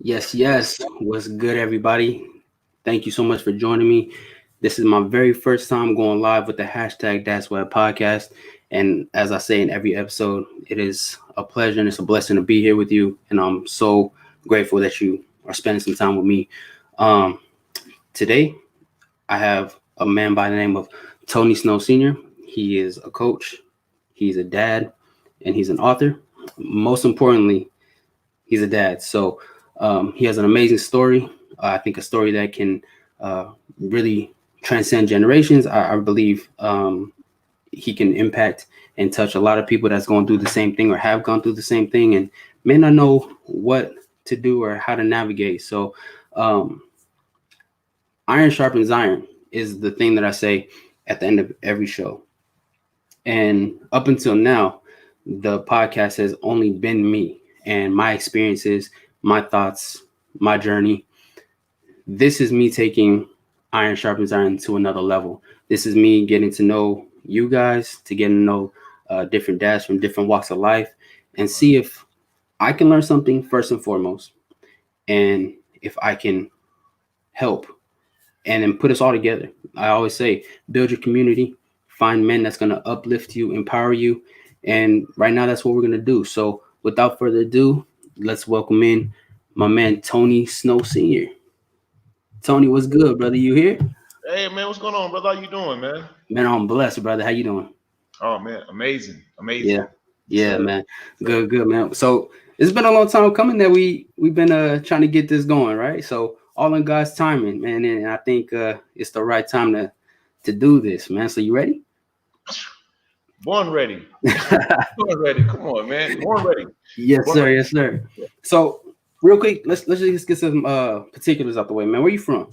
Yes. What's good, everybody? Thank you so much for joining me. This is my very first time going live with the hashtag That's Web Podcast. And as I say in every episode, it is a pleasure and it's a blessing to be here with you. And I'm so grateful that you are spending some time with me. Um, Today, I have a man by the name of Tony Snow Sr. He is a coach, he's a dad, and he's an author. Most importantly, he's a dad. So he has an amazing story. I think a story that can really transcend generations. I believe he can impact and touch a lot of people that's going through the same thing or have gone through the same thing and may not know what to do or how to navigate. So um, iron sharpens iron is the thing that I say at the end of every show. And up until now, the podcast has only been me and my experiences, my thoughts, my journey. This is me taking Iron Sharpens Iron to another level. This is me getting to know you guys, to get to know different dads from different walks of life, and see if I can learn something first and foremost, and if I can help and then put us all together. I always say, build your community, find men that's going to uplift you, empower you. And right now, that's what we're going to do. So without further ado, let's welcome in my man, Tony Snow Sr. Tony, what's good, brother? You here? Hey man, what's going on, brother? How you doing, man? Man, I'm blessed, brother. How you doing? Oh man, amazing. Yeah. Yeah, Sir. man. Good, man. So it's been a long time coming that we've been trying to get this going, right? So all in God's timing, man. And I think it's the right time to do this, man. So you ready? Born ready. Born ready. Come on, man. Born ready. Yes, Born sir. ready. Yes, sir. So real quick, let's just get some particulars out the way, man. Where you from?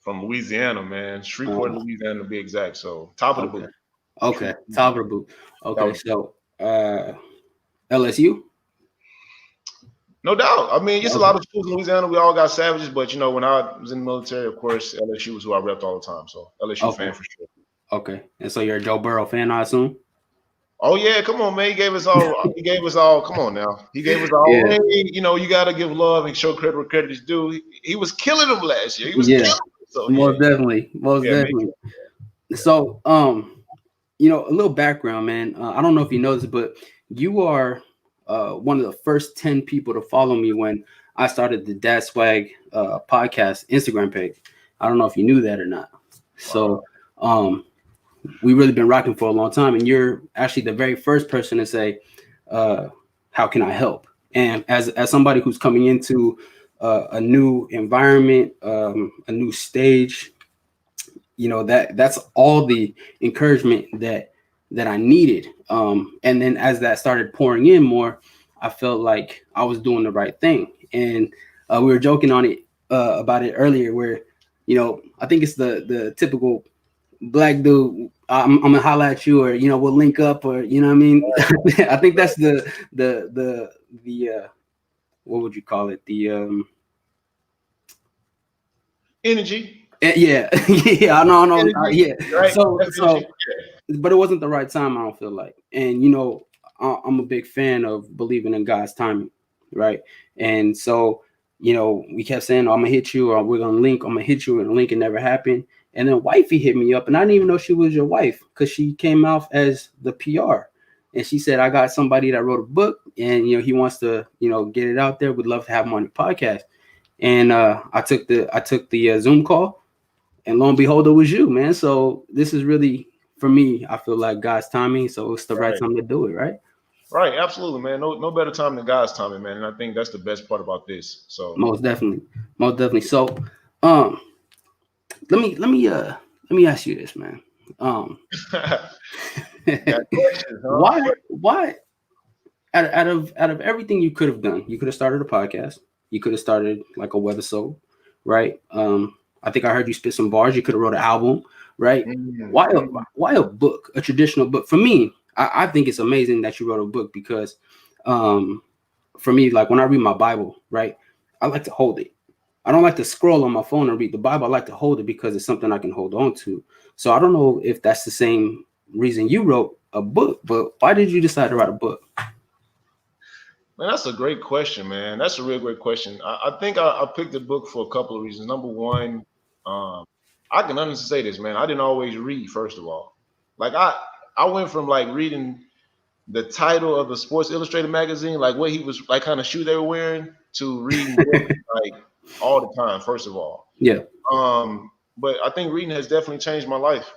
From Louisiana, man. Shreveport, Uh, Louisiana to be exact. So top of the okay. boot. Okay. Shreveport, Top of the Louisiana. boot. Top Okay. of the- So LSU. No doubt. I mean, it's a Okay. lot of schools in Louisiana. We all got savages, but when I was in the military, of course, LSU was who I repped all the time. So LSU Okay. fan for sure. Okay. And so you're a Joe Burrow fan, I assume? Oh yeah, come on, man. He gave us all. He gave us all. Come on now. He gave us all. Yeah. You got to give love and show credit where credit is due. He was killing them last year. He was Yeah. killing them. So yeah, Most definitely. Most yeah, make definitely. So a little background, man. I don't know if you know this, but you are one of the first 10 people to follow me when I started the Dad Swag podcast Instagram page. I don't know if you knew that or not. wow. So we really been rocking for a long time, and you're actually the very first person to say, "How can I help?" And as somebody who's coming into a new environment, a new stage, that's all the encouragement that I needed. And then as that started pouring in more, I felt like I was doing the right thing. And we were joking on it about it earlier, where I think it's the typical black dude. I'm gonna holler at you, or we'll link up, or you know what I mean. I think that's the what would you call it? The Energy, yeah, yeah, I know, energy, yeah. right? So That's energy. so but it wasn't the right time. I don't feel like, and I'm a big fan of believing in God's timing, right? And so, we kept saying, "Oh, I'm gonna hit you," or "We're gonna link." I'm gonna hit you, and the link it never happened. And then wifey hit me up, and I didn't even know she was your wife because she came out as the PR, and she said, "I got somebody that wrote a book, and he wants to, get it out there. Would love to have him on your podcast." And I took the Zoom call, and lo and behold, it was you, man. So this is really, for me, I feel like God's timing. So it's the right Right, time to do it, right? right. Absolutely, man. No better time than God's timing, man. And I think that's the best part about this. So, Most definitely, most definitely. So, um, let me ask you this, man. Um, got questions, huh? why out of everything you could have done, you could have started a podcast, you could have started like a weather right? I think I heard you spit some bars. You could have wrote an album, right? Mm, Why a mm. why a book, a traditional book? For me, I think it's amazing that you wrote a book because, um, for me, like when I read my Bible, right, I like to hold it. I don't like to scroll on my phone and read the Bible. I like to hold it because it's something I can hold on to. So I don't know if that's the same reason you wrote a book, but why did you decide to write a book? Man, that's a great question, man. That's a real great question. I think I picked the book for a couple of reasons. Number one, um, I can honestly say this, man. I didn't always read, first of all. Like I went from like reading the title of the Sports Illustrated magazine, like what he was like, kind of shoe they were wearing, to reading books like all the time. First of all, Yeah, but I think reading has definitely changed my life.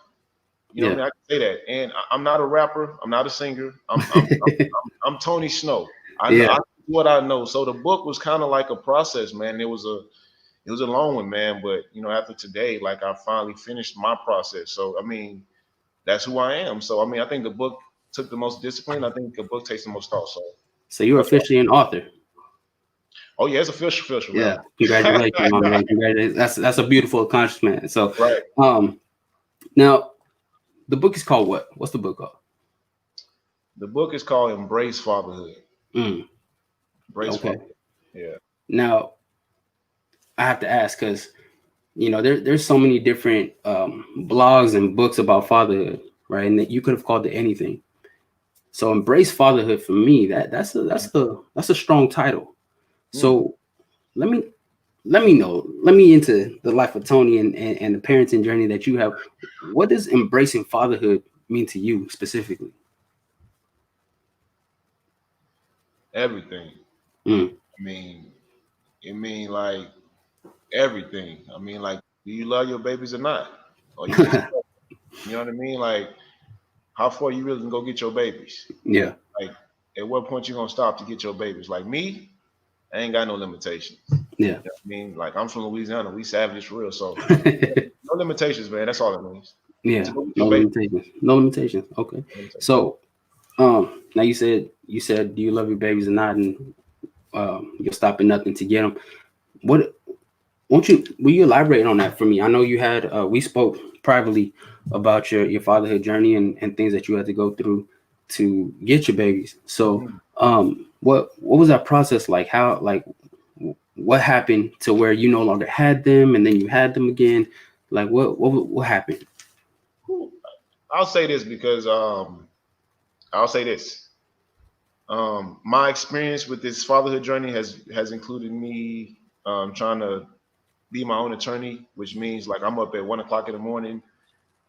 You know what I yeah. mean? I can say that. And I'm not a rapper. I'm not a singer. I'm Tony Snow. I know Yeah. I do what I know. So the book was kind of like a process, man. It was a long one, man. But after today, like I finally finished my process. So I mean, that's who I am. So I mean, I think the book took the most discipline. I think the book takes the most thought. So So you're that's why. officially an author. Oh yeah, it's official Yeah. now. Congratulations, my man. Congratulations. That's a beautiful accomplishment. So, Right. um, now the book is called what? What's the book called? The book is called Embrace Fatherhood. Mm, Embrace okay. Fatherhood. Yeah. Now I have to ask because there's so many different blogs and books about fatherhood, right? And that you could have called it anything. So embrace fatherhood for me. That's a strong title. Hmm. So let me let me into the life of Tony and the parenting journey that you have. What does embracing fatherhood mean to you specifically? Everything. Mm. I mean, it mean like everything. I mean, like, do you love your babies or not? Or you just, you know what I mean? Like, how far you really can go get your babies? Yeah, Like, at what point you gonna stop to get your babies? Like me, I ain't got no limitations. yeah. You know what I mean? Like, I'm from Louisiana. We savage for real. So, no limitations, man. That's all it means. To Yeah, go get no your baby. limitations. No limitations. Okay. No limitations. So, now you said, do you love your babies or not, and you'll stop at nothing to get them. What won't you? Will you elaborate on that for me? I know you had. We spoke privately about your fatherhood journey and things that you had to go through to get your babies. So, Mhm. what was that process like? How what happened to where you no longer had them and then you had them again? Like what happened? Whew. I'll say this because I'll say this. My experience with this fatherhood journey has included me trying to be my own attorney, which means like I'm up at 1 o'clock in the morning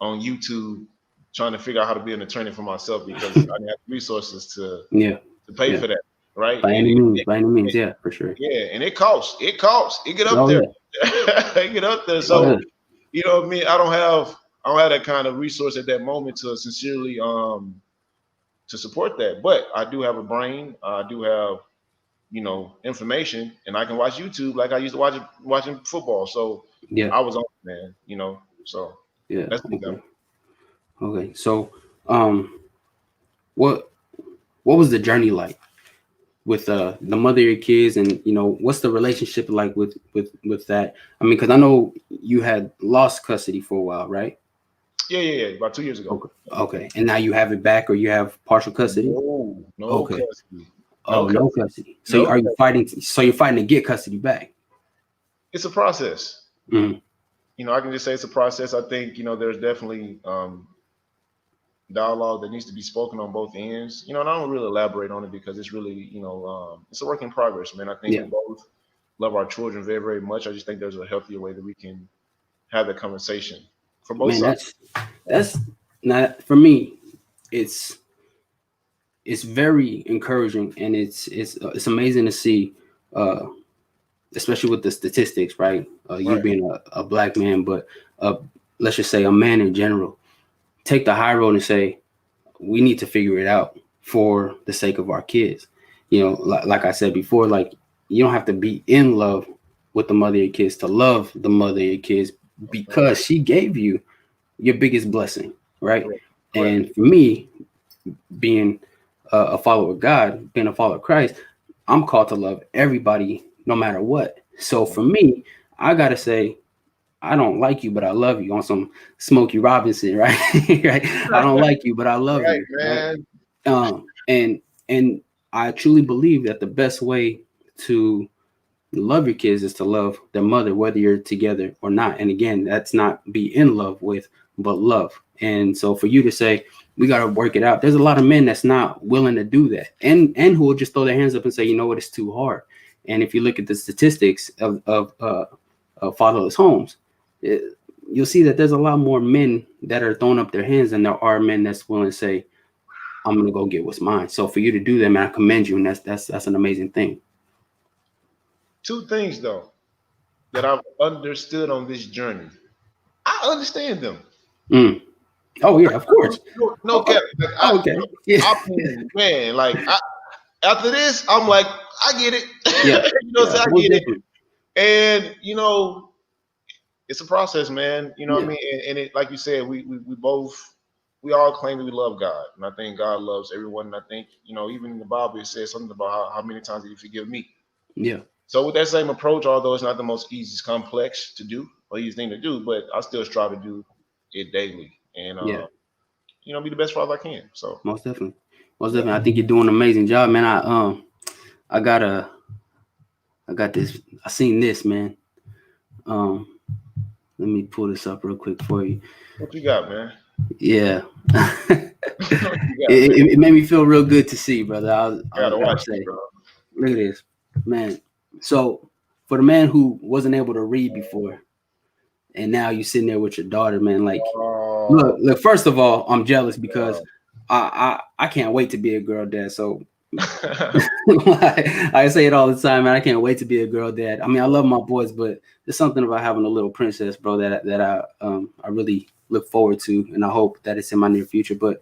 on YouTube trying to figure out how to be an attorney for myself because I didn't have the resources Yeah, to pay yeah. for that, right? By And any means, by any means, yeah, for sure. yeah, and it costs. It costs. It get up Oh there. yeah, It get up there. oh yeah, So you know what I mean. I don't have that kind of resource at that moment to sincerely to support that. But I do have a brain. I do have information, and I can watch YouTube like I used to watching football. So yeah, I was on it, man. So yeah. that's the Okay, example. okay. So, um, what what was the journey like with the mother of your kids, and what's the relationship like with that? I mean, because I know you had lost custody for a while, right? Yeah. About 2 years ago. Okay, okay, and now you have it back, or you have partial custody. No Okay. custody. No Oh, no custody. custody. So No are you custody. fighting? So you're fighting to get custody back? It's a process. Hmm. I can just say it's a process. I think there's definitely dialogue that needs to be spoken on both ends. And I don't really elaborate on it because it's really it's a work in progress, man. I think we Yeah, both love our children very, very much. I just think there's a healthier way that we can have that conversation for both man. sides. That's not for me. It's it's very encouraging, and it's amazing to see, uh, especially with the statistics, right? You Right. being a black man, but uh, let's just say a man in general, take the high road and say we need to figure it out for the sake of our kids. Like I said before, like you don't have to be in love with the mother of your kids to love the mother of your kids Right. because she gave you your biggest blessing, right? Correct. Correct. And for me, being a follower of God, being a follower of Christ, I'm called to love everybody no matter what. So for me, I gotta say, I don't like you, but I love you on some Smokey Robinson, right? Right? I don't like you, but I love Right, you, right? man. And I truly believe that the best way to love your kids is to love their mother, whether you're together or not. And again, that's not be in love with, but love. And so for you to say we got to work it out, there's a lot of men that's not willing to do that, and who will just throw their hands up and say, you know what, it's too hard. And if you look at the statistics of fatherless homes, you'll see that there's a lot more men that are throwing up their hands than there are men that's willing to say, I'm gonna go get what's mine. So for you to do that, man, I commend you, and that's an amazing thing. Two things though that I've understood on this journey. I understand them. Mm. Oh yeah, of course. No Oh, cap. Like okay. Yeah. I mean, man, like after this, I'm like, I get it. Yeah. You know, what Yeah. I'm saying? I Most get it. definitely. And it's a process, man. You know what I Yeah. mean? And it, like you said, we both we all claim that we love God, and I think God loves everyone. And I think even in the Bible it says something about how many times did He forgive me. Yeah. So with that same approach, although it's not the most easiest complex to do or easy thing to do, but I still strive to do it daily and Yeah. be the best father I can. So Most definitely. Most yeah. definitely. I think you're doing an amazing job, man. I got this. I seen this, man. Um, let me pull this up real quick for you. What you got, man? Yeah. What you got, man? it made me feel real good to see, brother. I Gotta gotta watch it, say, bro. look at this, man. So for the man who wasn't able to read before, and now you sitting there with your daughter, man. Like, Oh, look. First of all, I'm jealous because I can't wait to be a girl dad. So I say it all the time, man. I can't wait to be a girl dad. I mean, I love my boys, but there's something about having a little princess, bro, that I really look forward to, and I hope that it's in my near future. But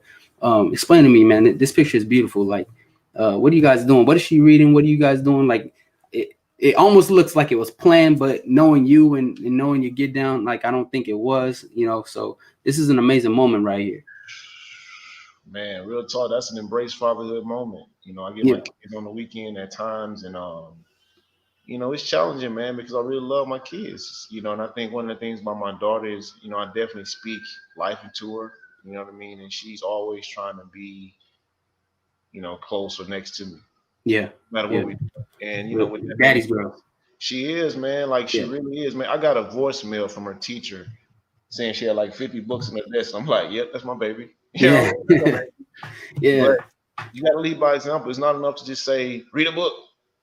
explain to me, man. This picture is beautiful. Like, what are you guys doing? What is she reading? What are you guys doing? Like, it almost looks like it was planned, but knowing you and knowing you get down, like I don't think it was. So this is an amazing moment right here. man, real talk. That's an embrace fatherhood moment. I get my Yeah, kids on the weekend at times, and it's challenging, man, because I really love my kids. And I think one of the things about my daughter is, I definitely speak life into her. You know what I mean? And she's always trying to be, close or next to me, yeah, no matter yeah. what we do. And with that being, Daddy's girl. she is, man. Like she Yeah, really is, man. I got a voicemail from her teacher saying she had like 50 books in her desk. I'm like, yep, that's my baby. yeah, That's my baby. yeah, But you got to lead by example. It's not enough to just say, read a book.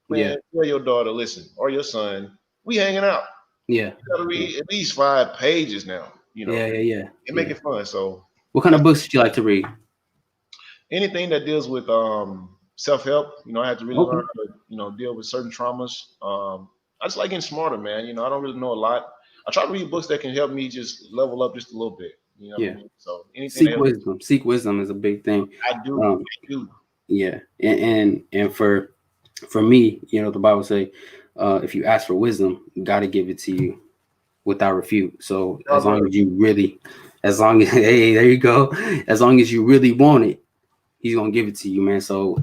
yeah, Man, tell your daughter, listen, or your son, we hanging out. yeah, You got to yeah, read at least 5 pages now, yeah, yeah, yeah, and make yeah. it fun. So What kind of that's books did you like to read? anything that deals with self-help. I had to really Okay. learn how to, deal with certain traumas. I just like getting smarter, man. I don't really know a lot. I try to read books that can help me just level up just a little bit. You know what I Yeah. mean? So anything that Seek helps, wisdom. Seek wisdom is a big thing. I do. Um, I do. yeah. And for me, the Bible say, if you ask for wisdom, God to give it to you without refute. So Proverbs. as long as hey, there you go. As long as you really want it, He's gonna give it to you, man. So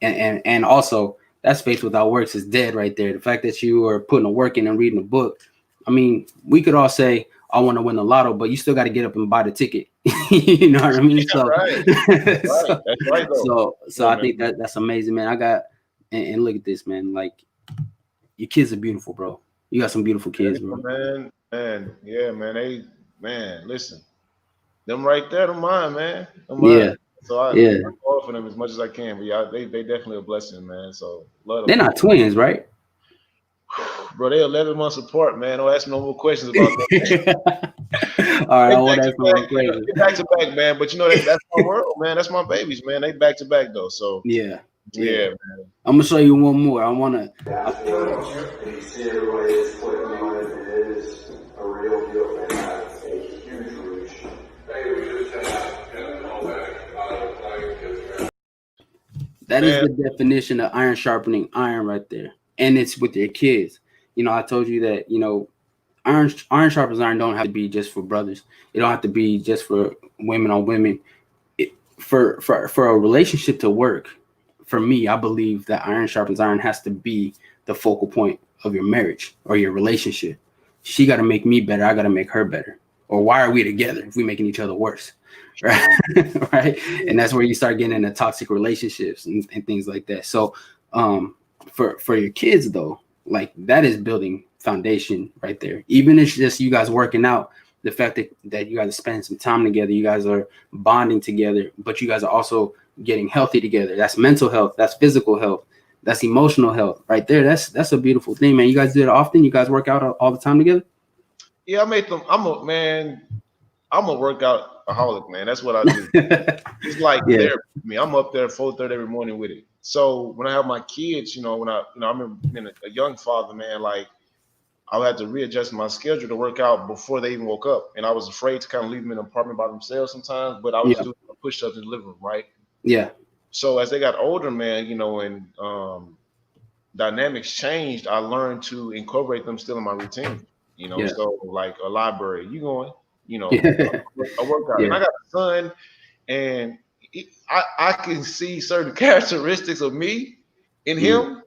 and also that's faith without works is dead right there. The fact that you are putting a work in and reading a book. I mean, we could all say I want to win the lotto, but you still got to get up and buy the ticket. You know what I mean? Yeah, So, right. Right. so, That's right, though. so Yeah, I man. think that's amazing, man. I got and look at this, man. Like your kids are beautiful, bro. You got some beautiful kids, Yeah, bro. man. Man. Yeah, man. Man, listen. Them right there, them mine, man. Them mine. Yeah, So I yeah. call for them as much as I can. But yeah, they definitely a blessing, man. So love them, They're man. not twins, right? Bro, they 11 months apart, man. Don't ask me no more questions All about that. right, They I back want to to ask no back. more questions. They back to back, man. But that's my world, man. That's my babies, man. They back to back though. So Yeah, yeah. yeah, I'm gonna show you one more. I wanna. You see everybody that's clicking on it, and it is a real deal. It has a huge reach. Hey, we just had all that. That is man. the definition of iron sharpening iron right there, and it's with your kids. I told you that iron sharpens iron don't have to be just for brothers. It don't have to be just for women on women. For a relationship to work, for me, I believe that iron sharpens iron has to be the focal point of your marriage or your relationship. She got to make me better. I got to make her better. Or why are we together if we're making each other worse? Right. Right. And that's where you start getting into toxic relationships and things like that. So for your kids though, like that is building foundation right there. Even if it's just you guys working out, the fact that you guys are spending some time together, you guys are bonding together, but you guys are also getting healthy together. That's mental health, that's physical health, that's emotional health right there. That's a beautiful thing, man. You guys do it often? You guys work out all the time together? Yeah, I made them. I'm a workout aholic, man. That's what I do. It's like Yeah, therapy for me. I'm up there 4:30 every morning with it. So when I have my kids, when I'm being a young father, man, like I had to readjust my schedule to work out before they even woke up, and I was afraid to kind of leave them in an apartment by themselves sometimes. But I was just yeah, doing push-ups in the living room, right? yeah, So as they got older, man, and dynamics changed, I learned to incorporate them still in my routine. yeah, So like a library, you going, yeah, a workout, and yeah, I got a son, and I can see certain characteristics of me in mhm, him.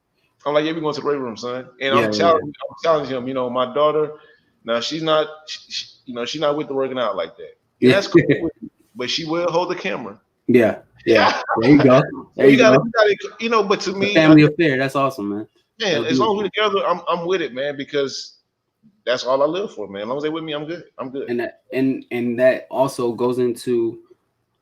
I'm like, yeah, we going to the weight room, son, and yeah, yeah, I'm challenging him. My daughter, now she's not, she's not with the working out like that, and yeah, that's cool with me, but she will hold the camera. yeah, yeah. Yeah, There you go. so There you go. but to It's a me, family affair. That's awesome, man. man, That's as long as we're beautiful. together, I'm with it, man, because that's all I live for, man. As long as they with me, I'm good. I'm good. And that also goes into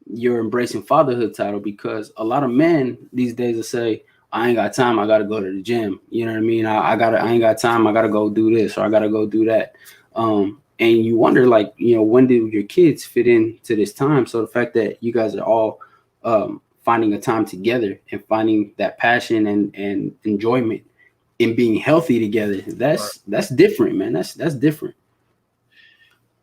your embracing fatherhood title, because a lot of men these days will say, I ain't got time, I gotta go to the gym. You know what I mean? I ain't got time, I gotta go do this or I gotta go do that. And you wonder, like, when do your kids fit into this time? So the fact that you guys are all finding a time together and finding that passion and enjoyment in being healthy together, Right. that's different, man. That's different.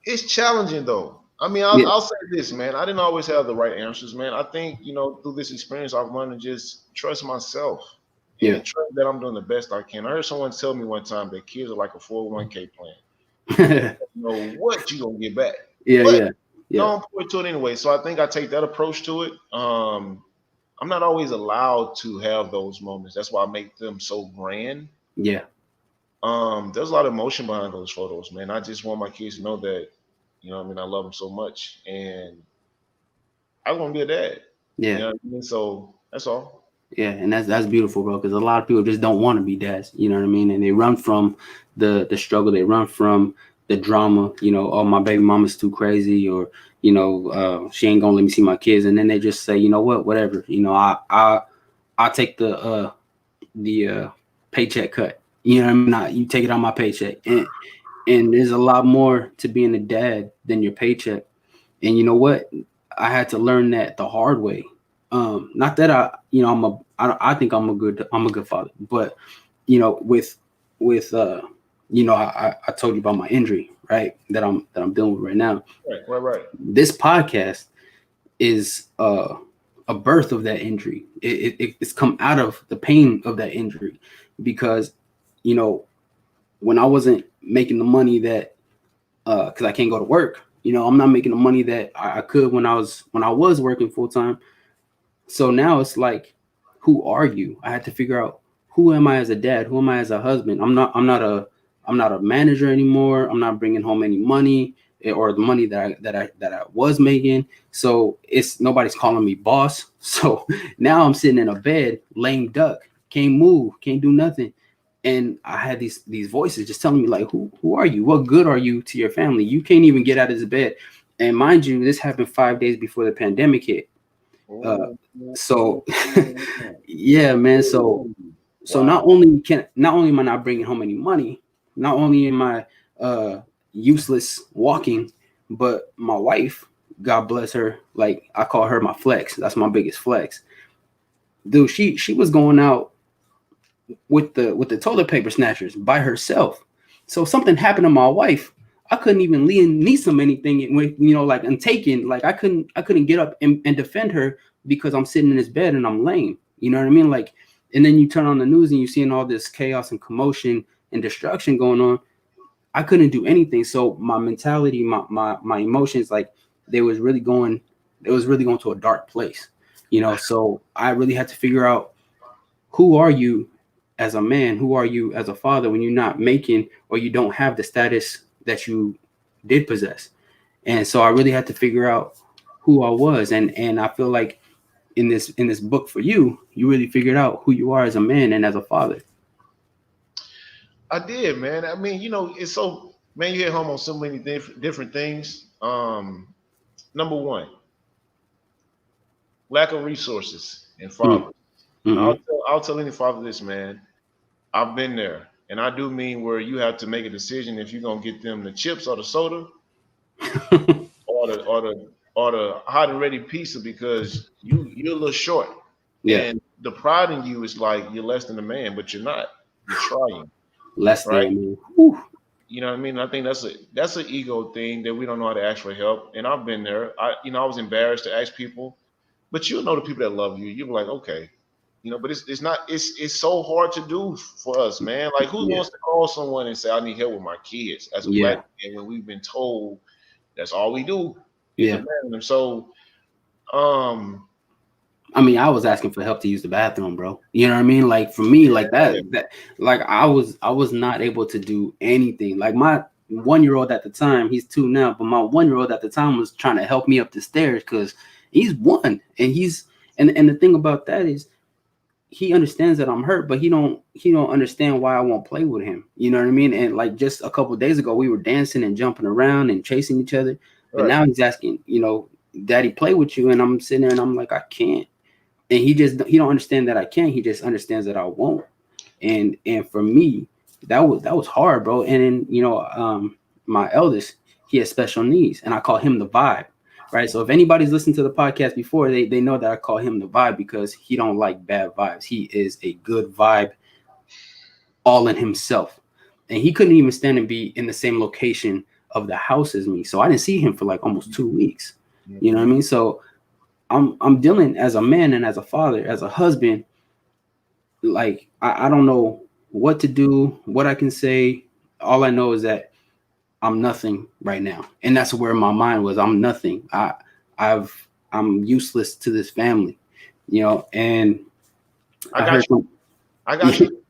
It's challenging though. I mean, Yeah, I'll say this, man. I didn't always have the right answers, man. I think through this experience, I've learned to just trust myself yeah. and trust that I'm doing the best I can. I heard someone tell me one time that kids are like a 401k plan. You Yeah, don't know what you gonna get back, but yeah, yeah, don't pour into it anyway. So I think I take that approach to it. I'm not always allowed to have those moments. That's why I make them so grand. yeah, There's a lot of emotion behind those photos, man. I just want my kids to know that, what I mean, I love them so much, and I want to be a dad. You yeah. know what I mean? So that's all. Yeah, and that's beautiful, bro. Because a lot of people just don't want to be dads. You know what I mean? And they run from the struggle. They run from the drama. Oh, my baby mama's too crazy, or she ain't gonna let me see my kids. And then they just say, you know what, whatever. I take the paycheck cut. You know what I mean? You take it on my paycheck, and there's a lot more to being a dad than your paycheck. And you know what? I had to learn that the hard way. Not that I think I'm a good father, but with I told you about my injury, right? That I'm dealing with right now. Right, right, right. This podcast is a birth of that injury. It's come out of the pain of that injury, because you know when I wasn't making the money that because I can't go to work. I'm not making the money that I could when I was working full time. So now it's like, who are you? I had to figure out, who am I as a dad? Who am I as a husband? I'm not a manager anymore. I'm not bringing home any money, or the money that I was making. So it's nobody's calling me boss. So now I'm sitting in a bed, lame duck, can't move, can't do nothing. And I had these voices just telling me, like, who are you? What good are you to your family? You can't even get out of this bed. And mind you, this happened 5 days before the pandemic hit. Uh, Ooh, ooh, so ooh, yeah, man. So ooh. so Wow. not only am I not bringing home any money, not only am I useless walking, but my wife, God bless her, like I call her my flex. That's my biggest flex, dude. She was going out with the toilet paper snatchers by herself. So something happened to my wife. I couldn't even need some anything with like untaken. Like I couldn't get up and defend her because I'm sitting in this bed and I'm lame. You know what I mean? Like, and then you turn on the news and you're seeing all this chaos and commotion and destruction going on. I couldn't do anything. So my mentality, my emotions, like they was really going to a dark place. So I really had to figure out, who are you as a man? Who are you as a father when you're not making, or you don't have the status that you did possess? And so I really had to figure out who I was. And I feel like in this book for you, you really figured out who you are as a man and as a father. I did, man. I mean, it's so. Man, you hit home on so many different things. Number one, lack of resources and Mm, fathers. mm-hmm. I'll tell any father this, man. I've been there, and I do mean where you have to make a decision if you're gonna get them the chips or the soda or the hot and ready pizza because you're a little short, Yeah, and the pride in you is like you're less than a man, but you're not. You're trying, less right? than, man. Whew. You know what I mean? I think that's an ego thing that we don't know how to ask for help. And I've been there. I was embarrassed to ask people, but you'll know the people that love you. You'll be like, okay, but it's not it's so hard to do for us, man. Like who Yeah, wants to call someone and say I need help with my kids as a black yeah, man when we've been told that's all we do is yeah. abandon them. So um I mean, I was asking for help to use the bathroom, bro. You know what I mean? Like for me, like yeah, that, like I was not able to do anything. Like my 1 year old at the time, he's 2 now, but my 1 year old at the time was trying to help me up the stairs because he's 1, and and the thing about that is he understands that I'm hurt, but he don't understand why I won't play with him. You know what I mean? And like just a couple of days ago, we were dancing and jumping around and chasing each other, but right. now he's asking, Daddy, play with you, and I'm sitting there and I'm like, I can't. And he don't understand that I can't. He just understands that I won't. And for me, that was hard, bro. And then my eldest, he has special needs, and I call him the vibe, right? So if anybody's listened to the podcast before, they know that I call him the vibe because he don't like bad vibes. He is a good vibe, all in himself, and he couldn't even stand to be in the same location of the house as me. So I didn't see him for like almost 2 weeks. You know what I mean? So I'm dealing as a man and as a father, as a husband. Like I don't know what to do, what I can say. All I know is that I'm nothing right now, and that's where my mind was. I'm nothing. I'm useless to this family, And I I got heard you. some, I got you.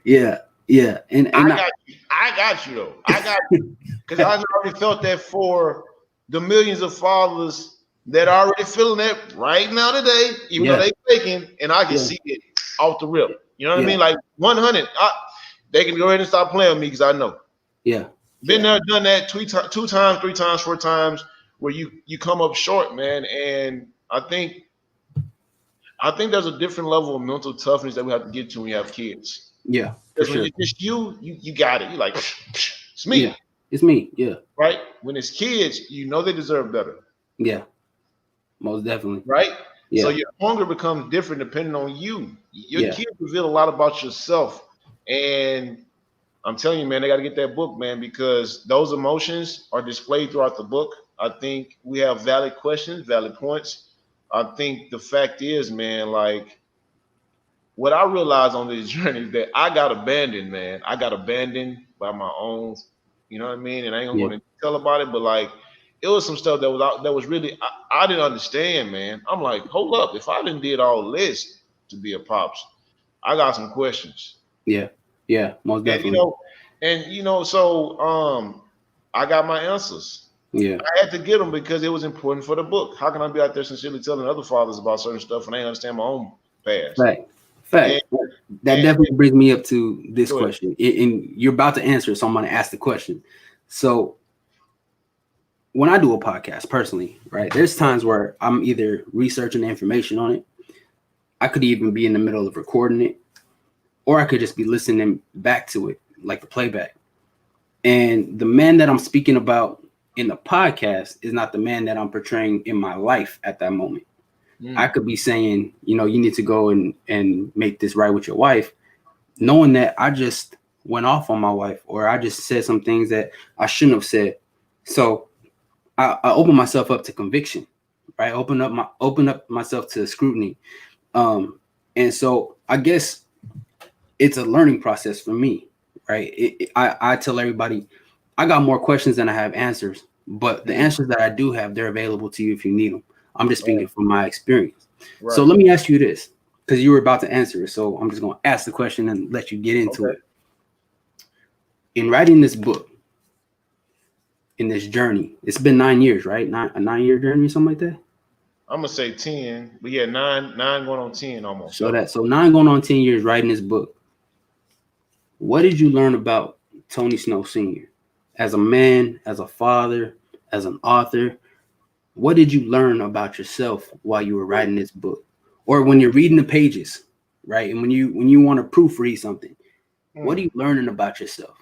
yeah, yeah, and I got you. I got you though. I got you. Because I already felt that for the millions of fathers that are already feeling that right now today, even though yeah, they faking, and I can yeah, see it off the rip. You know what I yeah, mean? Like 100. They can go ahead and stop playing with me because I know. yeah, Been yeah, there, done that two times, 3 times, 4 times, where you come up short, man. And I think there's a different level of mental toughness that we have to get to when you have kids. yeah, for Because when sure. it's just you got it. You like it's Yeah, me, it's me. Yeah, right? When it's kids, you know they deserve better, yeah, most definitely. right? So Yeah, your hunger becomes different depending on you. Your yeah, kids reveal a lot about yourself, and I'm telling you, man, they got to get that book, man, because those emotions are displayed throughout the book. I think we have valid questions, valid points. I think the fact is, man, like what I realized on this journey is that I got abandoned, man. I got abandoned by my own, you know what I mean? And I ain't gonna yeah, go into detail about it, but like it was some stuff that was out that was really I didn't understand, man. I'm like, hold up, if I didn't did all this to be a pops, I got some questions. yeah, yeah, most And definitely. so I got my answers. Yeah. I had to get them because it was important for the book. How can I be out there sincerely telling other fathers about certain stuff and I ain't understand my own past? Fact. And, Fact. That and definitely brings me up to this go ahead. question. And you're about to answer, so I'm going to ask the question. So, when I do a podcast personally, right, there's times where I'm either researching the information on it, I could even be in the middle of recording it, or I could just be listening back to it, like the playback. And the man that I'm speaking about in the podcast is not the man that I'm portraying in my life at that moment. I could be saying, you need to go and make this right with your wife, knowing that I just went off on my wife, or I just said some things that I shouldn't have said. So I open myself up to conviction, right? Open up myself to scrutiny. And so I guess it's a learning process for me, right? I tell everybody I got more questions than I have answers, but the Mm, answers that I do have, they're available to you if you need them. I'm just right, speaking from my experience. So right. let me ask you this, because you were about to answer it. So I'm just going to ask the question and let you get into Okay. it. In writing this book, in this journey, it's been 9 years, right? A 9 year journey or something like that. I'm gonna say 10, but yeah, nine going on 10 almost. Yep. So 9 going on 10 years writing this book. What did you learn about Tony Snow Sr. as a man, as a father, as an author, what did you learn about yourself while you were writing this book, or when you're reading the pages, right? And when you want to proofread something, what are you learning about yourself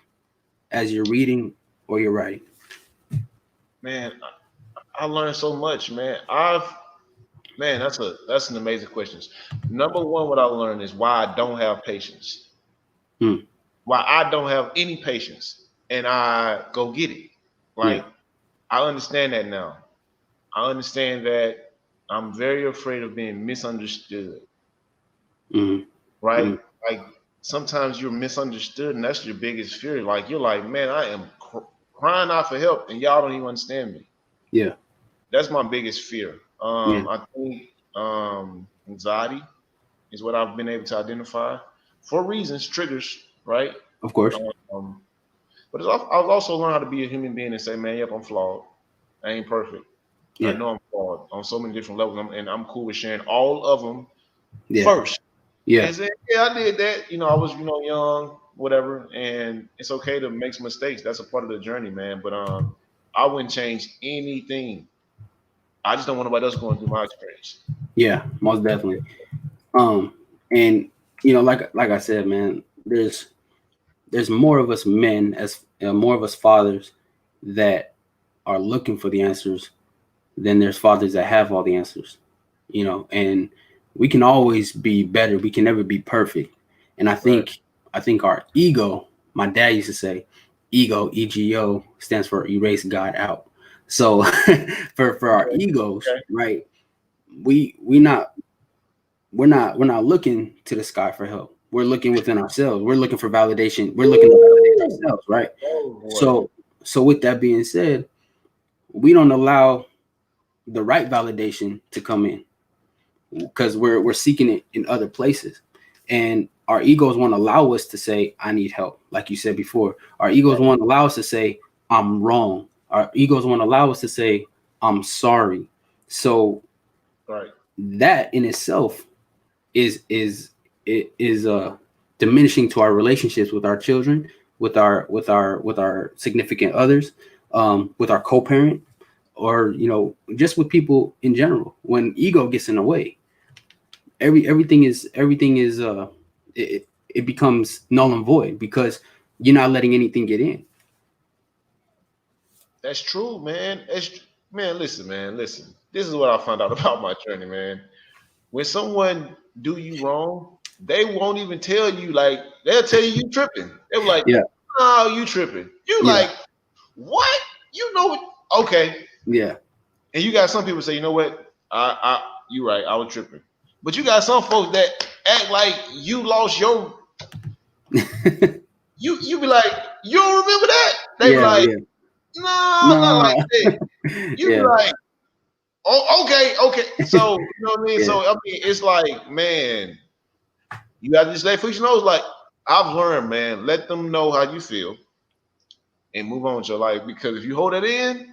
as you're reading or you're writing? Man, I learned so much, man. Man, that's an amazing question. Number one, what I learned is why I don't have patience. Hmm. Why I don't have any patience, and I go get it. Yeah. Like I understand that now. I understand that I'm very afraid of being misunderstood. Hmm. Right? Hmm. Like sometimes you're misunderstood, and that's your biggest fear. Like you're like, man, I am crying out for help, and y'all don't even understand me. Yeah. That's my biggest fear. Yeah. I think anxiety is what I've been able to identify for reasons, triggers, right? Of course. Um, but I've also learned how to be a human being and say, man, yep, I'm flawed. I ain't perfect. I Yeah. know I'm flawed on so many different levels, and I'm cool with sharing all of them Yeah. first. Yeah. And say, yeah, I did that. I was, young, whatever, and it's okay to make some mistakes. That's a part of the journey, man. But I wouldn't change anything. I just don't want nobody else going through my experience. Yeah. Most definitely. Um, and like I said, man, there's more of us men as more of us fathers that are looking for the answers than there's fathers that have all the answers. And we can always be better. We can never be perfect. And I Right, think I think our ego, my dad used to say, ego, EGO stands for erase God out. So for our egos, okay, right? We not we're not looking to the sky for help. We're looking within ourselves. We're looking for validation. We're looking to validate ourselves, right? oh boy, So with that being said, we don't allow the right validation to come in because we're seeking it in other places. And our egos won't allow us to say, I need help. Like you said before, our egos won't allow us to say, I'm wrong. Our egos won't allow us to say, I'm sorry. So right. that in itself is diminishing to our relationships with our children, with our significant others, with our co-parent, or just with people in general. When ego gets in the way, everything is it becomes null and void because you're not letting anything get in. That's true, man. Man. Listen, man. Listen. This is what I found out about my journey, man. When someone do you wrong, they won't even tell you. Like they'll tell you tripping. They were like, Yeah. "Oh, you tripping." You Yeah. like what? You know what? Okay. Yeah. And you got some people say, you know what? You right. I was tripping. But you got some folks that act like you lost your. You be like, you don't remember that? They be Yeah. like, Yeah. no, not like No. that. You be Yeah. like, oh, okay. So you know what I mean. Yeah. So I mean, it's like, man, you got to just let folks know. It's like I've learned, man. Let them know how you feel and move on with your life. Because if you hold it in,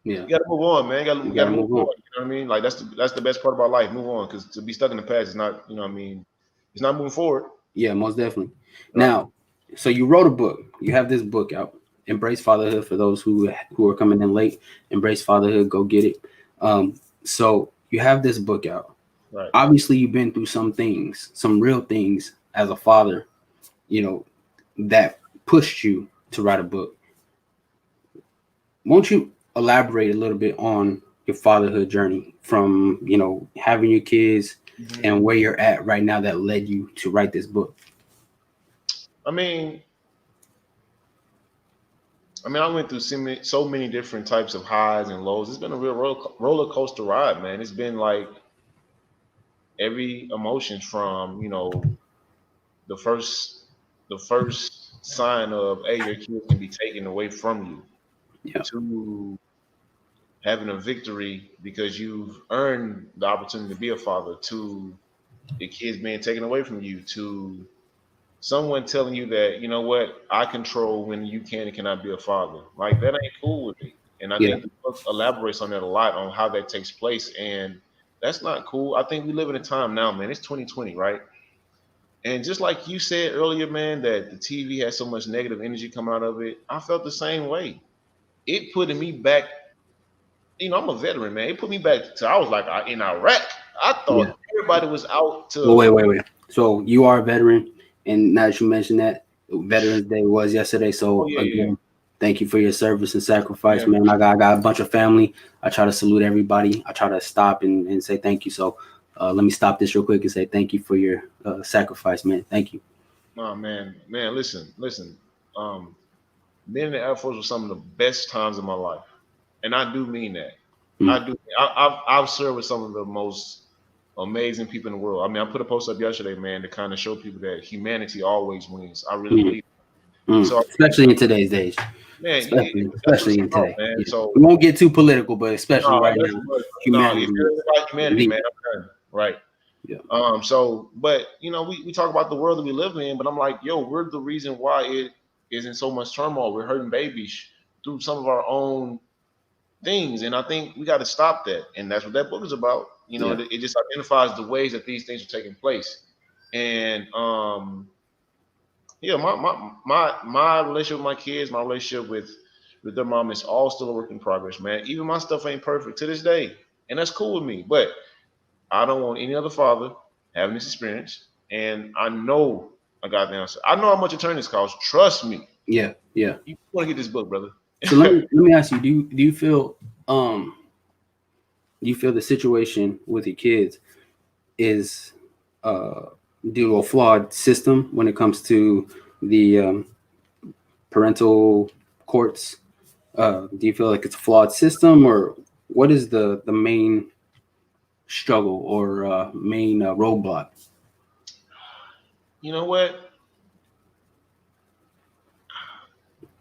Yeah. you got to move on, man. You You got got to to move move on. forward. You know what I mean? Like that's the best part about life. Move on, because to be stuck in the past is not. You know what I mean? It's not moving forward. Yeah, most definitely. Right. Now, so you wrote a book. You have this book out, Embrace Fatherhood. For those who are coming in late, Embrace Fatherhood. Go get it. So you have this book out. Right. Obviously, you've been through some things, some real things as a father. You know that pushed you to write a book. Won't you elaborate a little bit on your fatherhood journey from having your kids Mhm. and where you're at right now that led you to write this book? I mean, I went through so many different types of highs and lows. It's been a real roller coaster ride, man. It's been like every emotion from the first the first sign of hey, your kids can be taken away from you Yeah. to having a victory because you've earned the opportunity to be a father, to your kids being taken away from you, to someone telling you that, you know what, I control when you can and cannot be a father. Like that ain't cool with me. And I Yeah. think the book elaborates on that a lot on how that takes place. And that's not cool. I think we live in a time now, man. It's 2020, right? And just like you said earlier, man, that the TV has so much negative energy coming out of it, I felt the same way. It put me back. I'm a veteran, man. It put me back to I was like in Iraq. I Yeah. thought everybody was out Well, to. wait. So you are a veteran, and now that you mentioned that, Veterans Day was yesterday. Oh So yeah, yeah, again, thank you for your service and sacrifice, man. man. I got a bunch of family. I try to salute everybody. I try to stop and say thank you. So let me stop this real quick and say thank you for your sacrifice, man. Thank you. Oh man. Listen. Um, Being in the Air Force was some of the best times of my life, and I do mean that. I Mm, do. I've served with some of the most amazing people in the world. I mean, I put a post up yesterday, man, to kind of show people that humanity always wins. I really mm, believe. So, Especially in today's days. man, that's what Especially it's in about, today. man. Yeah. So, We won't get too political, but especially no, right that's now, no. If humanity it's about humanity, lead. man, I'm done. Right. Yeah. So, but we talk about the world that we live in, but I'm like, yo, we're the reason why it is in so much turmoil. We're hurting babies through some of our own things, and I think we got to stop that. And that's what that book is about. Yeah. It just identifies the ways that these things are taking place. And yeah, my relationship with my kids, my relationship with their mom is all still a work in progress, man. Even my stuff ain't perfect to this day, and that's cool with me. But I don't want any other father having this experience. And I know I got the answer. I know how much attorneys cost. Trust me. Yeah. Yeah. You want to get this book, brother. So let me ask you, do you feel do you feel the situation with your kids is uh due to a flawed system when it comes to the parental courts? Do you feel like it's a flawed system, or what is the main struggle or main roadblock? You know what?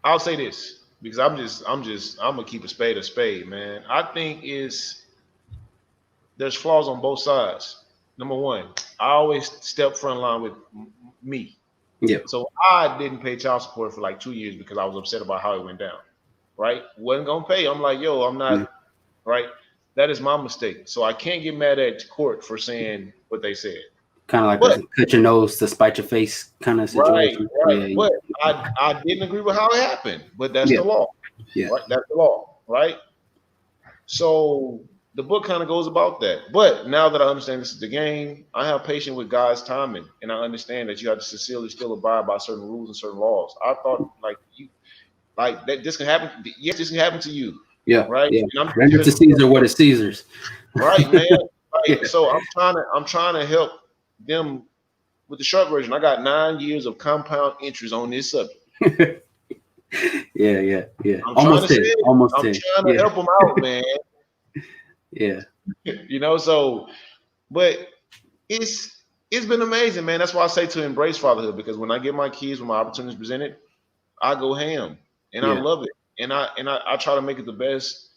I'll say this because I'm gonna keep a spade, man. I think is there's flaws on both sides. Number one, I always step front line with me. Yeah. So I didn't pay child support for like 2 years because I was upset about how it went down. Right? Wasn't gonna pay. I'm like, yo, I'm Yeah. not right. That is my mistake. So I can't get mad at court for saying what they said. Kind of like But a cut your nose to spite your face kind of right, situation. right. Yeah. But I didn't agree with how it happened. But that's Yeah. the law. Yeah. Right? That's the law. Right? So the book kind of goes about that. But now that I understand this is the game, I have patience with God's timing, and I understand that you have to sincerely still abide by certain rules and certain laws. I thought like that this can happen. Yes, this can happen to you, Yeah. right? Yeah. And I'm Render to just Caesar what is Caesar's. right, man. Yeah. Right. So I'm trying to help them with the short version. I got 9 years of compound interest on this subject. Yeah. I'm trying Almost to say 10. it. Almost I'm 10. trying to Yeah. help them out, man. Yeah. So but it's been amazing, man. That's why I say to embrace fatherhood because when I get my kids, when my opportunities presented, I go ham and I Yeah. love it. And I try to make it the best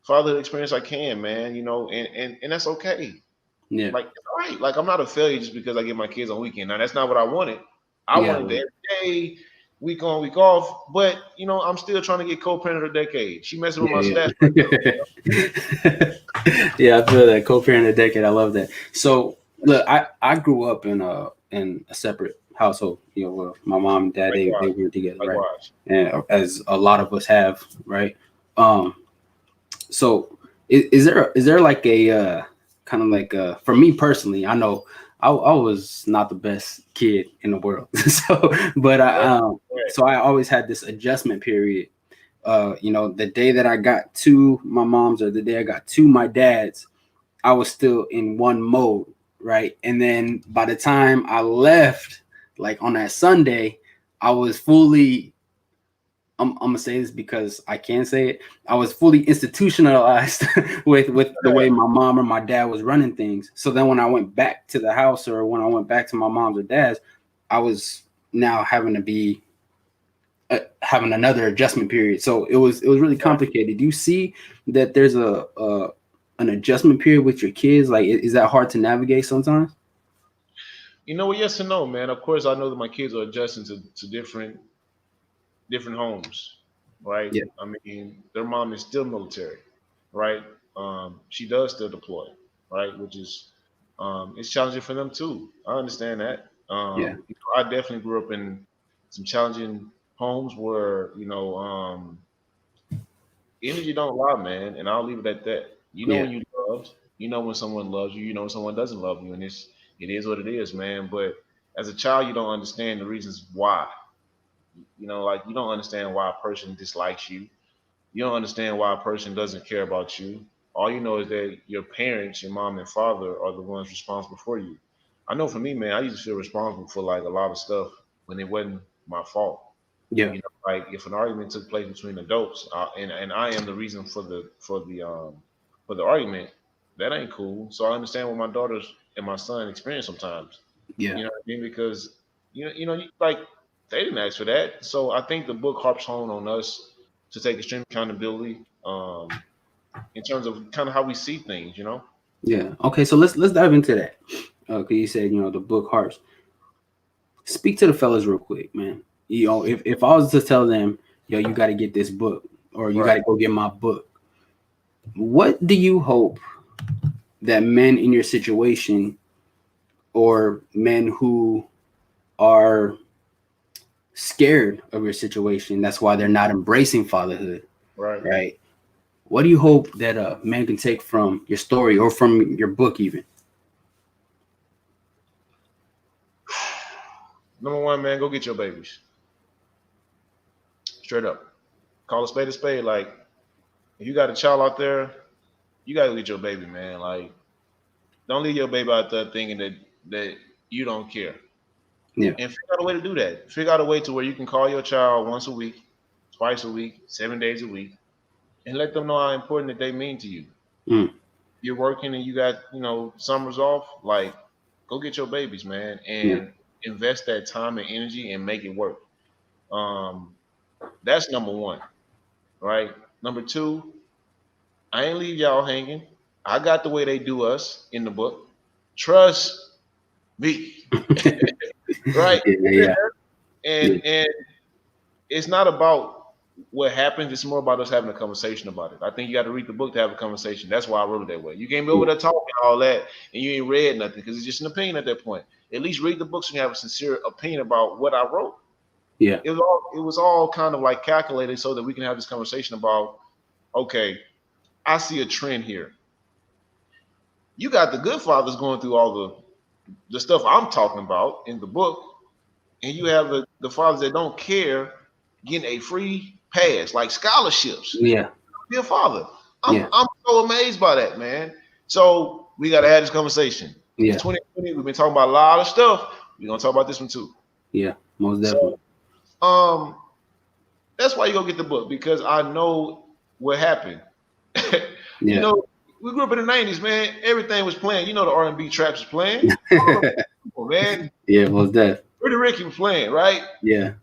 fatherhood experience I can, man. And that's okay. Yeah. Like it's all right. Like I'm not a failure just because I get my kids on weekend. Now that's not what I wanted. I Yeah. wanted the every day, week on, week off. But I'm still trying to get co-parent of the decade. She messing with my Yeah. stats. Yeah. Yeah. I feel that co-parent a decade. I love that. So look, I grew up in a separate household. Where my mom and dad they Likewise, were together, right? likewise. And as a lot of us have, right? Um, So is there like a kind of like for me personally, I know I was not the best kid in the world. So but I Right, right. so I always had this adjustment period. The day that I got to my mom's or the day I got to my dad's, I was still in one mode, right? And then by the time I left, like on that Sunday, I was fully I'm gonna say this because I can say it. I was fully institutionalized with the way my mom or my dad was running things. So then when I went back to the house or when I went back to my mom's or dad's, I was now having to be having another adjustment period. So it was really complicated. Do you see that there's a an adjustment period with your kids? Like, is that hard to navigate sometimes? You know what? Yes and no, man. Of course, I know that my kids are adjusting to different homes, right? Yeah, I mean, their mom is still military, right? She does still deploy, right? Which is it's challenging for them too. I understand that. Yeah. I definitely grew up in some challenging homes where energy don't lie, man, and I'll leave it at that. You know Yeah. when you loved, you know when someone loves you, you know when someone doesn't love you, and it is what it is, man. But as a child, you don't understand the reasons why. Like you don't understand why a person dislikes you. You don't understand why a person doesn't care about you. All you know is that your parents, your mom and father, are the ones responsible for you. I know for me, man, I used to feel responsible for like a lot of stuff when it wasn't my fault. Yeah. Like if an argument took place between adults, and I am the reason for the argument, that ain't cool. So I understand what my daughters and my son experience sometimes. Yeah. You know what I mean? Because like they didn't ask for that. So I think the book harps home on us to take extreme accountability in terms of kind of how we see things. Yeah. Okay. So let's dive into that. Okay. You said the book Hearts. Speak to the fellas real quick, man. If I was to tell them, yo, you got to get this book, or you got Right. to go get my book. What do you hope that men in your situation, or men who are scared of your situation, that's why they're not embracing fatherhood, Right. right? What do you hope that a man can take from your story or from your book, even? Number one, man, go get your babies. Straight up. Call a spade a spade. Like if you got a child out there, you gotta get your baby, man. Like don't leave your baby out there thinking that you don't care. Yeah. And figure out a way to do that. Figure out a way to where you can call your child once a week, twice a week, 7 days a week, and let them know how important that they mean to you. Mm, You're working and you got, summers off, like go get your babies, man, yeah. and invest that time and energy and make it work. Um, that's number one, right? Number two, I ain't leave y'all hanging. I got the way they do us in the book. Trust me, right? Yeah. Yeah. And Yeah. and it's not about what happens. It's more about us having a conversation about it. I think you got to read the book to have a conversation. That's why I wrote it that way. You can't be over Yeah. there talking all that and you ain't read nothing because it's just an opinion at that point. At least read the book so you have a sincere opinion about what I wrote. Yeah. It was all kind of like calculated so that we can have this conversation about, okay, I see a trend here. You got the good fathers going through all the stuff I'm talking about in the book, and you have the fathers that don't care getting a free pass, like scholarships. Yeah. Be a father. I'm Yeah. I'm so amazed by that, man. So we gotta have this conversation. It's Yeah. 2020. We've been talking about a lot of stuff. We're gonna talk about this one too. Yeah. Most definitely. So that's why you go get the book because I know what happened. you Yeah. know, we grew up in the '90s, man. Everything was playing. The R&B traps was playing. Oh, man, Yeah. Most definitely. Pretty Ricky was playing, right? Yeah.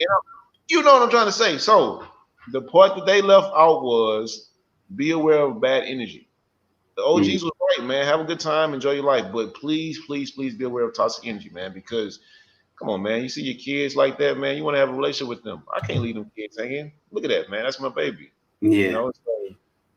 You know what I'm trying to say. So the part that they left out was be aware of bad energy. The Mm, OGs was right, man. Have a good time, enjoy your life, but please, please, please be aware of toxic energy, man. Because come on, man, you see your kids like that, man. You want to have a relationship with them. I can't leave them kids hanging. Look at that, man. That's my baby. yeah. So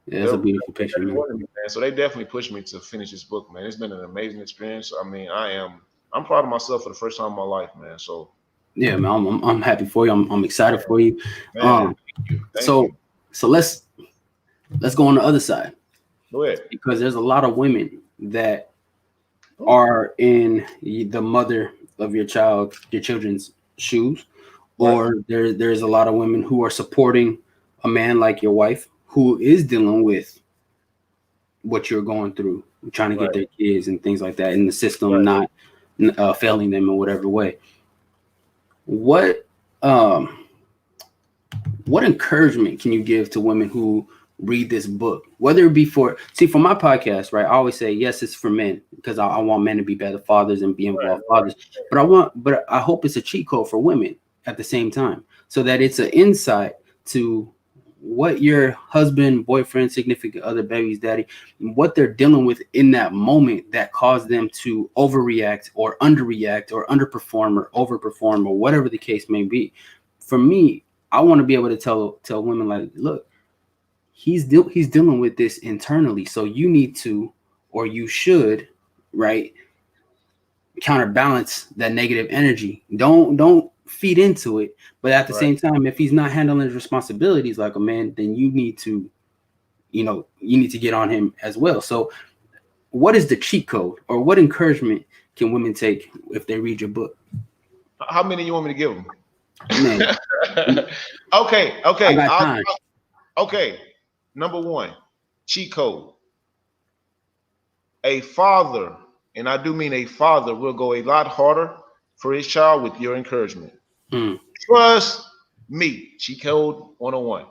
Yeah. That's they're a beautiful picture, very man. important to me, man. So they definitely pushed me to finish this book, man. It's been an amazing experience. I mean, I'm proud of myself for the first time in my life, man. So Yeah, man. I'm happy for you. I'm excited for you. man, thank you. Thank So you. so let's go on the other side, Go ahead. because there's a lot of women that Oh, are in the mother of your children's shoes, right, or there's a lot of women who are supporting a man like your wife who is dealing with what you're going through, trying to get right, their kids and things like that, in the system right. not failing them in whatever way. What um what encouragement can you give to women who read this book, whether it be for my podcast, right? I always say yes, it's for men, because I want men to be better fathers and be involved fathers, but I hope it's a cheat code for women at the same time, so that it's an insight to what your husband, boyfriend, significant other, baby's daddy, what they're dealing with in that moment that caused them to overreact or underreact or underperform or overperform or whatever the case may be. For me, I want to be able to tell women, like, look, he's dealing with this internally, so you need to, or you should, right, counterbalance that negative energy. Don't feed into it. But at the Right. same time, if he's not handling his responsibilities like a man, then you need to, you need to get on him as well. So what is the cheat code, or what encouragement can women take if they read your book? How many you want me to give them? Man, Okay, I okay, got time. okay. Number one, cheat code. A father, and I do mean a father, will go a lot harder for his child with your encouragement. Mm, Trust me, cheat code 101.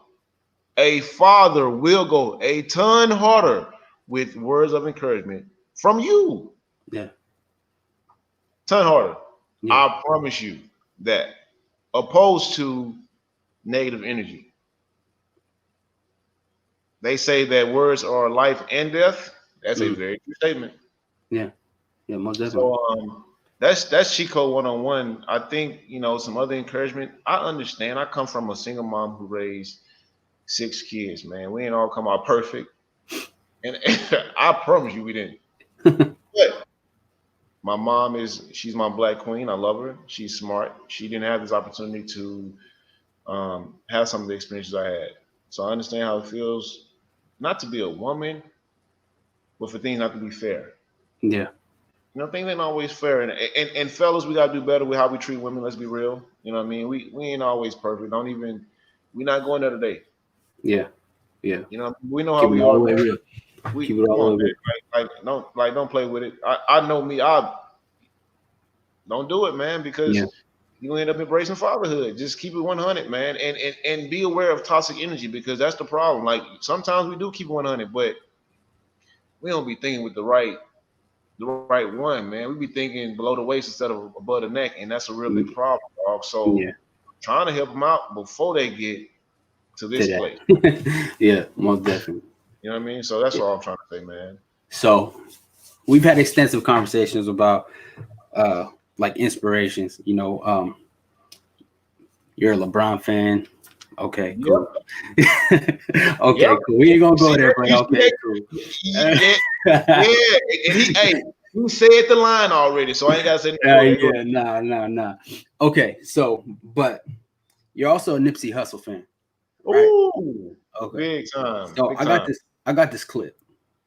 A father will go a ton harder with words of encouragement from you. yeah, Ton harder. yeah, I promise you that. Opposed to negative energy. They say that words are life and death. That's a mm, very true statement. yeah, yeah, most definitely. So that's Chico 101. I think, some other encouragement. I understand. I come from a single mom who raised 6 kids, man. We ain't all come out perfect. And I promise you we didn't. But my mom she's my black queen. I love her. She's smart. She didn't have this opportunity to have some of the experiences I had. So I understand how it feels not to be a woman, but for things not to be fair. Yeah, Things ain't always fair, and fellas, we gotta do better with how we treat women. Let's be real. You know what I mean? We ain't always perfect. Don't even. We not going there today. yeah, yeah. We know how Keep it we all are, the way man. real. We Keep it come all on, the way real. man. Don't play with it. I know me. I don't do it, man, Yeah, because you end up embracing fatherhood. Just keep it 100, man, and be aware of toxic energy, because that's the problem. Like sometimes we do keep it 100, but we don't be thinking with the right one, man. We be thinking below the waist instead of above the neck, and that's a real big mm, problem, dog. So yeah. trying to help them out before they get to this To place. that. Yeah, most definitely. You know what I mean? So that's Yeah. all I'm trying to say, man. So we've had extensive conversations about uh like inspirations. You're a LeBron fan. Okay, cool. Yep, yep. Okay, cool. We ain't gonna You see go there, that? but You see okay, that? cool. Yeah, yeah. And he said the line already, so I ain't gotta say no more. Ain't Yeah, nah. Okay, so but you're also a Nipsey Hussle fan, right? Ooh, Okay. big time, So big I got time. this. I got this clip,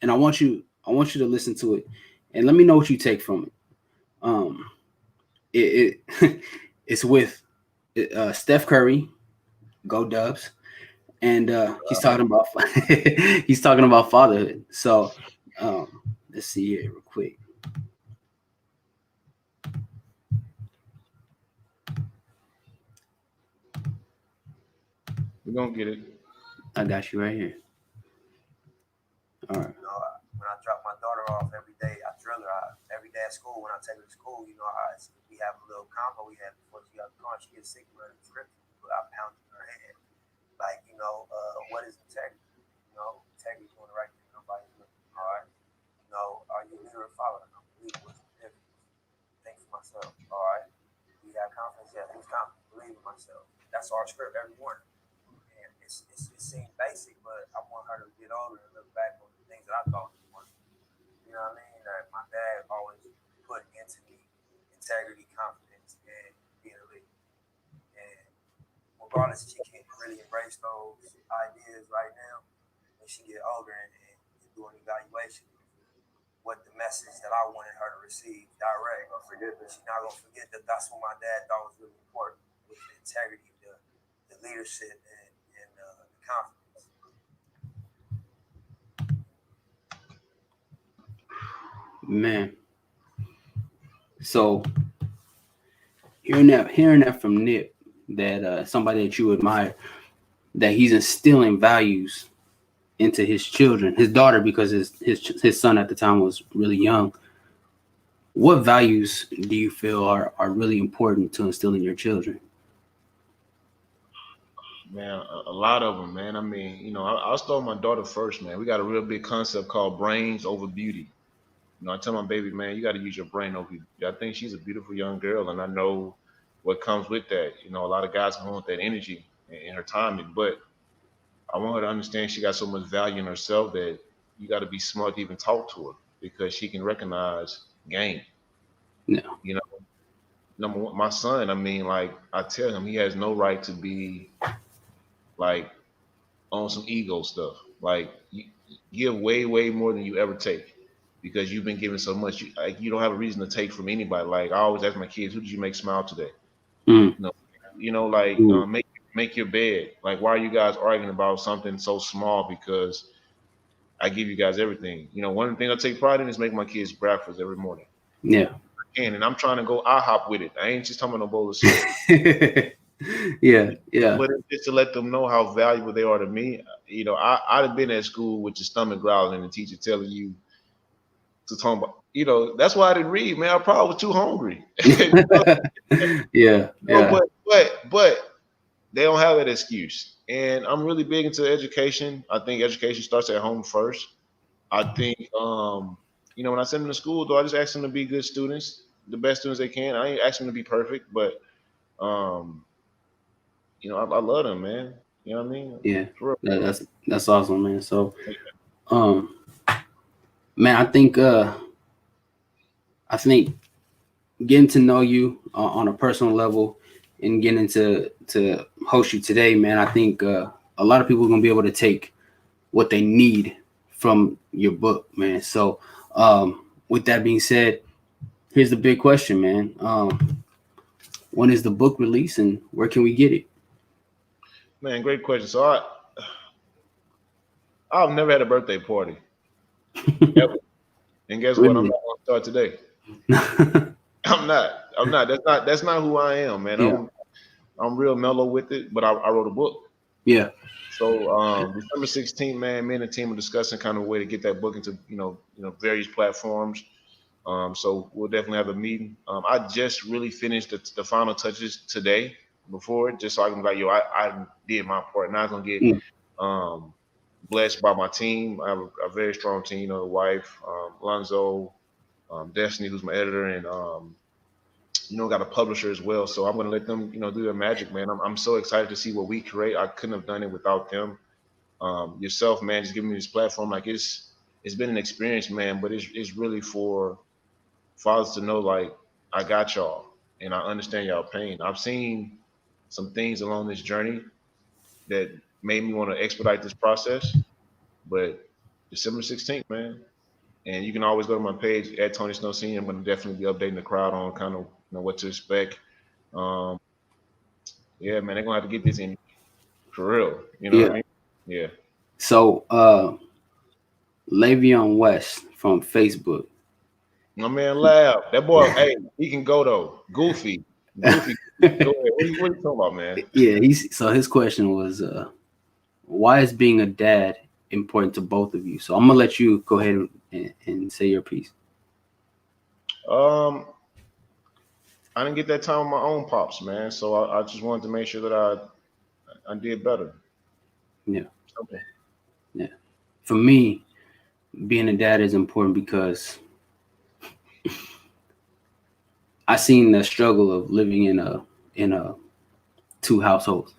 and I want you to listen to it, and let me know what you take from it. Um, it it's with Steph Curry, go Dubs, and he's talking about he's talking about fatherhood. So let's see here real quick. We gonna get it. I got you right here. All right. When I drop my daughter off every day, I drill her. Every day at school, when I take her to school, we have a little combo we had before she got the car. She gets sick of learning scripture, but I pound in her head. Like, what is integrity? Integrity is doing the right thing. Nobody's looking. All right. Are you a leader or follower? I believe what's the difference. Think for myself. All right. We have confidence. Yeah, who's confident? Believe in myself. That's our script every morning. And it seems basic, but I want her to get older and look back on the things that I thought was, you know what I mean? That my dad always put into me: integrity, confidence, and being a leader. And regardless, she can't really embrace those ideas right now. When she get older and do an evaluation, what the message that I wanted her to receive direct. She's not gonna forget that that's what my dad thought was really important, with the integrity, the leadership, and the confidence. Man. So hearing that from Nip, that somebody that you admire, that he's instilling values into his children, his daughter, because his son at the time was really young. What values do you feel are really important to instill in your children? Man, a lot of them, man. I mean, I'll start with my daughter first, man. We got a real big concept called brains over beauty. I tell my baby, man, you got to use your brain over you. I think she's a beautiful young girl, and I know what comes with that. A lot of guys want that energy and her timing, but I want her to understand she got so much value in herself that you got to be smart to even talk to her, because she can recognize game. Yeah. You know, number one, my son. I mean, like I tell him, he has no right to be like on some ego stuff. Like you give way more than you ever take because you've been given so much. You don't have a reason to take from anybody. Like I always ask my kids, who did you make smile today? Mm, No, like mm, make your bed. Like why are you guys arguing about something so small? Because I give you guys everything. One of the things I take pride in is making my kids breakfast every morning. yeah. And I'm trying to go IHOP with it. I ain't just talking about no bowl of cereal. Yeah. Yeah. But it's just to let them know how valuable they are to me. I'd have been at school with your stomach growling and the teacher telling you to talk about. That's why I didn't read, man. I probably was too hungry. Yeah. Yeah. But they don't have that excuse. And I'm really big into education. I think education starts at home first. I think, when I send them to school, though, I just ask them to be good students, the best students they can. I ain't asking them to be perfect, but, um, I love them, man. You know what I mean? Yeah. For real, That, for real. that's awesome, man. So, um, man, I think getting to know you on a personal level and getting to host you today, man. I think a lot of people are gonna be able to take what they need from your book, man. So, with that being said, here's the big question, man. When is the book released and where can we get it? Man, great question. So I've never had a birthday party ever, and guess what? I'm Really? not gonna start today. I'm not. I'm not. That's not who I am, man. Yeah. I'm real mellow with it, but I wrote a book. Yeah. So December 16th, man, me and the team are discussing kind of a way to get that book into various platforms. So we'll definitely have a meeting. I just really finished the final touches today before, just so I can be like, yo, I did my part. Now I'm gonna get Mm. um, blessed by my team. I have a very strong team. The wife, Lonzo, Destiny, who's my editor, and got a publisher as well. So I'm gonna let them, do their magic, man. I'm so excited to see what we create. I couldn't have done it without them. Yourself, man, just giving me this platform. Like it's been an experience, man. But it's really for fathers to know, like, I got y'all, and I understand y'all pain. I've seen some things along this journey that made me want to expedite this process. But December 16th, man, and you can always go to my page at Tony Snow Senior. I'm going to definitely be updating the crowd on kind of what to expect. Um, yeah, man, they're gonna have to get this in for real. You know what I Yeah. mean? Yeah. So, Le'Veon West from Facebook. My man Lab, that boy, hey, he can go though. Goofy. Goofy. Go ahead. What are you talking about, man? Yeah, his question was why is being a dad important to both of you? So I'm gonna let you go ahead and say your piece. Um, I didn't get that time with my own pops, man. So I just wanted to make sure that I did better. Yeah. Simple. Yeah. For me, being a dad is important because I seen the struggle of living in a two households.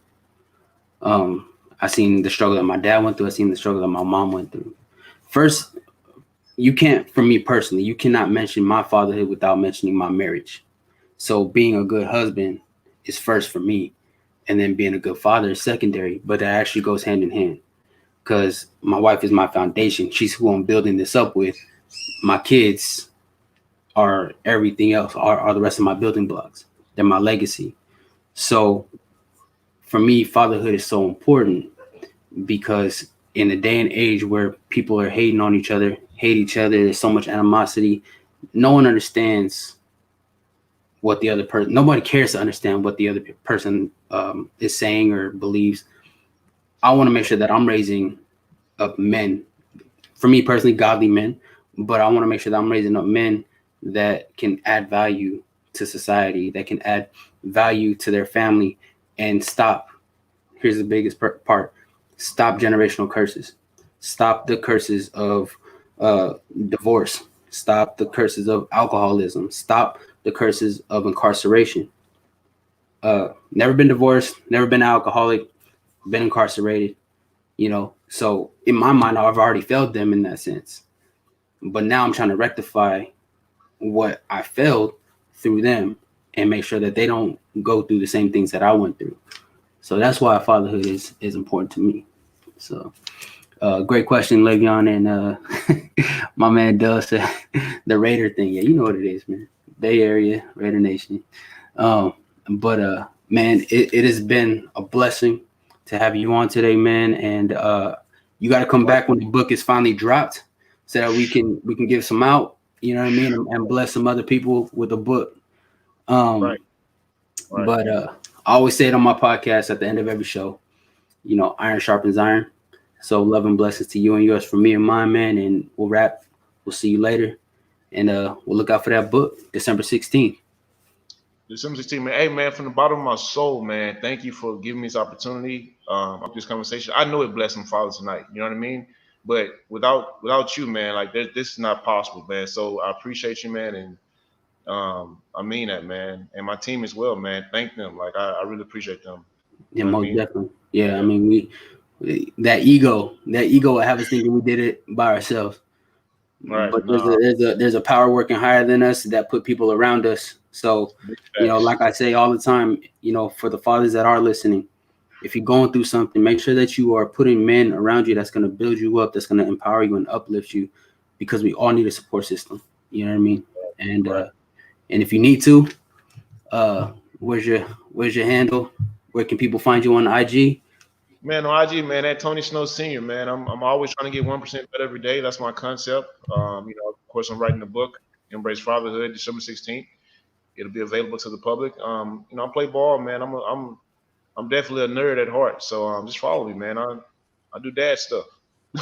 Um, I seen the struggle that my dad went through. I seen the struggle that my mom went through. First, you can't, for me personally, you cannot mention my fatherhood without mentioning my marriage. So being a good husband is first for me, and then being a good father is secondary. But that actually goes hand in hand because my wife is my foundation. She's who I'm building this up with. My kids are everything else, are the rest of my building blocks. They're my legacy. So for me, fatherhood is so important because in a day and age where people are hating on each other, hate each other, there's so much animosity. No one understands what the other person. Nobody cares to understand what the other person is saying or believes. I want to make sure that I'm raising up men, for me personally, godly men, but I want to make sure that I'm raising up men that can add value to society, that can add value to their family, and stop. Here's the biggest part: stop generational curses, stop the curses of divorce, stop the curses of alcoholism, stop the curses of incarceration. Never been divorced, never been an alcoholic, been incarcerated, So in my mind, I've already failed them in that sense. But now I'm trying to rectify what I failed through them and make sure that they don't go through the same things that I went through. So that's why fatherhood is important to me. So great question, Le'Veon, and my man Dell said the Raider thing. Yeah, you know what it is, man. Bay Area, Raider Nation. Um, but man, it has been a blessing to have you on today, man. And you got to come back when the book is finally dropped, so that we can give some out. You know what I mean, and bless some other people with the book. Right. Um, Right. but I always say it on my podcast at the end of every show. You know, iron sharpens iron. So love and blessings to you and yours from me and mine, man. And we'll wrap. We'll see you later. And we'll look out for that book, December 16th. December 16th, man. Hey, man, from the bottom of my soul, man, thank you for giving me this opportunity. This conversation. I know it blessed some fathers tonight. You know what I mean? But without you, man, like this is not possible, man. So I appreciate you, man, and I mean that, man, and my team as well, man. Thank them. Like I really appreciate them. Yeah, You know what I most mean? definitely. Yeah, I Yeah. mean, that ego will have us thinking we did it by ourselves. All right. But Nah. there's a power working higher than us that put people around us. So, Big like facts. I say all the time, for the fathers that are listening, if you're going through something, make sure that you are putting men around you that's going to build you up, that's going to empower you and uplift you, because we all need a support system. You know what I mean? And Right. and if you need to, uh, where's your handle? Where can people find you on IG? Man, on IG, man, at Tony Snow Senior, man, I'm always trying to get 1% better every day. That's my concept. Of course, I'm writing a book, Embrace Fatherhood, December 16th. It'll be available to the public. I play ball, man. I'm definitely a nerd at heart. So just follow me, man. I do dad stuff.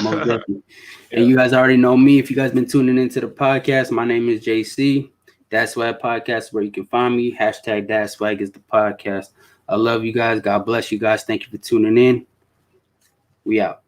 Most definitely. And Yeah. you guys already know me. If you guys been tuning into the podcast, my name is JC. That's Swag Podcast, where you can find me. Hashtag Dad Swag is the podcast. I love you guys. God bless you guys. Thank you for tuning in. We out.